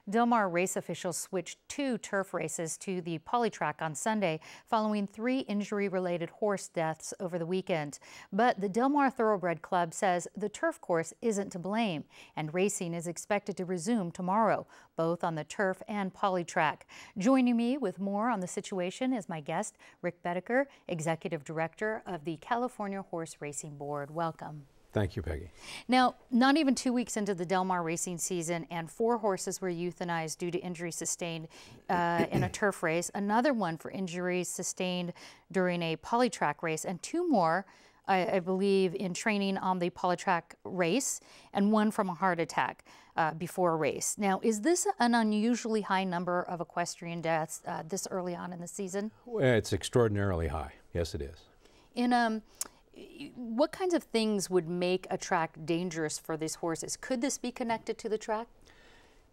Del Mar race officials switched 2 turf races to the polytrack on Sunday following 3 injury-related horse deaths over the weekend. But the Del Mar Thoroughbred Club says the turf course isn't to blame, and racing is expected to resume tomorrow, both on the turf and polytrack. Joining me with more on the situation is my guest, Rick Bedecker, Executive Director of the California Horse Racing Board. Welcome. Thank you, Peggy. Now, not even 2 weeks into the Del Mar racing season, and 4 horses were euthanized due to injuries sustained in a turf race, another one for injuries sustained during a polytrack race, and 2 more, I believe, in training on the polytrack race, and 1 from a heart attack before a race. Now, is this an unusually high number of equestrian deaths this early on in the season? Well, it's extraordinarily high. Yes, it is. What kinds of things would make a track dangerous for these horses? Could this be connected to the track?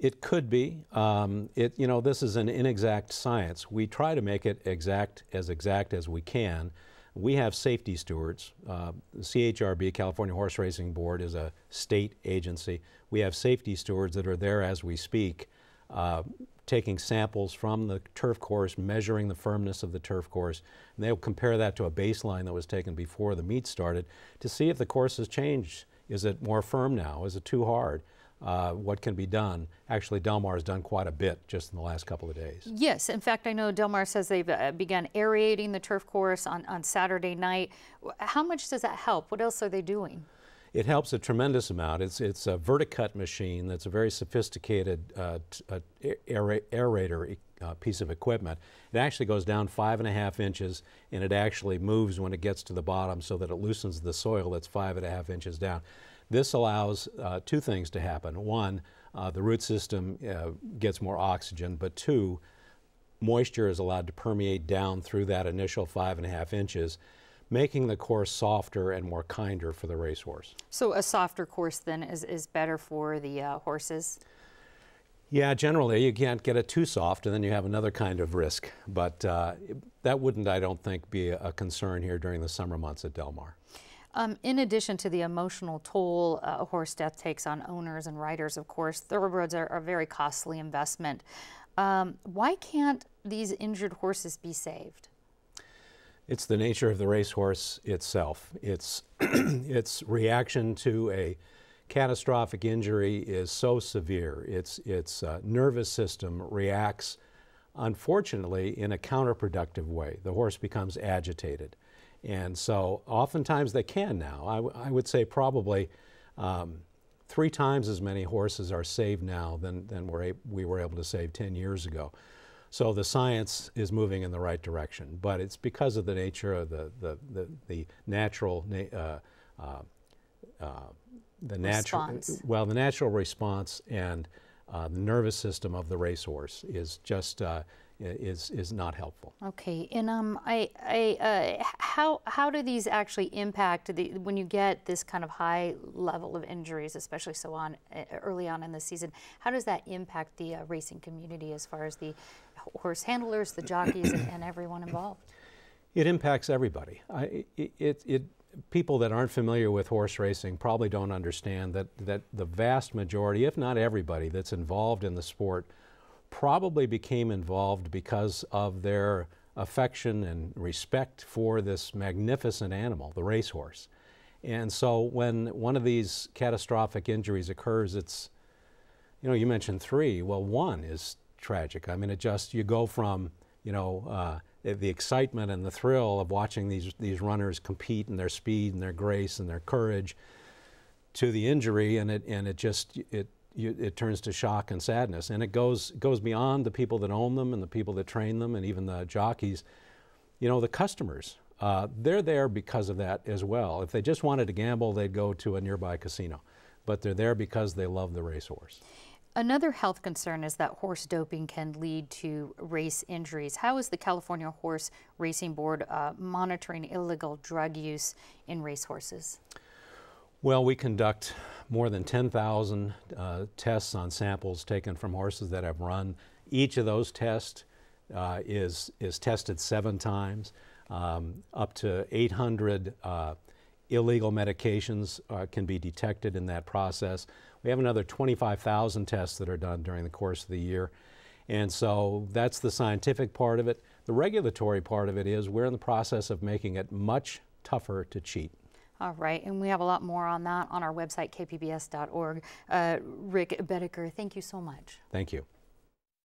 It could be. This is an inexact science. We try to make it exact as we can. We have safety stewards. The CHRB, California Horse Racing Board, is a state agency. We have safety stewards that are there as we speak, taking samples from the turf course, measuring the firmness of the turf course, and they'll compare that to a baseline that was taken before the meet started to see if the course has changed. Is it more firm now? Is it too hard? What can be done? Actually, Del Mar has done quite a bit just in the last couple of days. Yes, in fact, I know Del Mar says they've begun aerating the turf course on Saturday night. How much does that help? What else are they doing? It helps a tremendous amount. It's a verticut machine that's a very sophisticated aerator piece of equipment. It actually goes down 5.5 inches, and it actually moves when it gets to the bottom so that it loosens the soil that's 5.5 inches down. This allows 2 things to happen. 1, the root system gets more oxygen, but 2, moisture is allowed to permeate down through that initial 5.5 inches, making the course softer and more kinder for the racehorse. So a softer course then is better for the horses? Yeah, generally you can't get it too soft, and then you have another kind of risk. But that wouldn't, I don't think, be a concern here during the summer months at Del Mar. In addition to the emotional toll a horse death takes on owners and riders, of course, thoroughbreds are a very costly investment. Why can't these injured horses be saved? It's the nature of the racehorse itself. Its reaction to a catastrophic injury is so severe. Its nervous system reacts, unfortunately, in a counterproductive way. The horse becomes agitated. And so oftentimes they can now. I would say probably 3 times as many horses are saved now than we were able to save 10 years ago. So the science is moving in the right direction, but it's because of the nature of the natural natural response, and the nervous system of the racehorse is just is not helpful. Okay, and how do these actually impact when you get this kind of high level of injuries, especially early on in the season? How does that impact the racing community as far as the horse handlers, the jockeys, and everyone involved? It impacts everybody. People that aren't familiar with horse racing probably don't understand that the vast majority, if not everybody, that's involved in the sport probably became involved because of their affection and respect for this magnificent animal, the racehorse. And so when one of these catastrophic injuries occurs, it's, you mentioned 3, well, 1 is tragic. I mean, you go from, the excitement and the thrill of watching these runners compete in their speed and their grace and their courage to the injury, and it turns to shock and sadness, and it goes beyond the people that own them and the people that train them and even the jockeys. The customers, they're there because of that as well. If they just wanted to gamble, they'd go to a nearby casino, but they're there because they love the racehorse. Another health concern is that horse doping can lead to race injuries. How is the California Horse Racing Board monitoring illegal drug use in racehorses? Well, we conduct more than 10,000 tests on samples taken from horses that have run. Each of those tests is tested 7 times. Up to 800 illegal medications can be detected in that process. We have another 25,000 tests that are done during the course of the year. And so that's the scientific part of it. The regulatory part of it is we're in the process of making it much tougher to cheat. All right, and we have a lot more on that on our website, kpbs.org. Rick Bedecker, thank you so much. Thank you.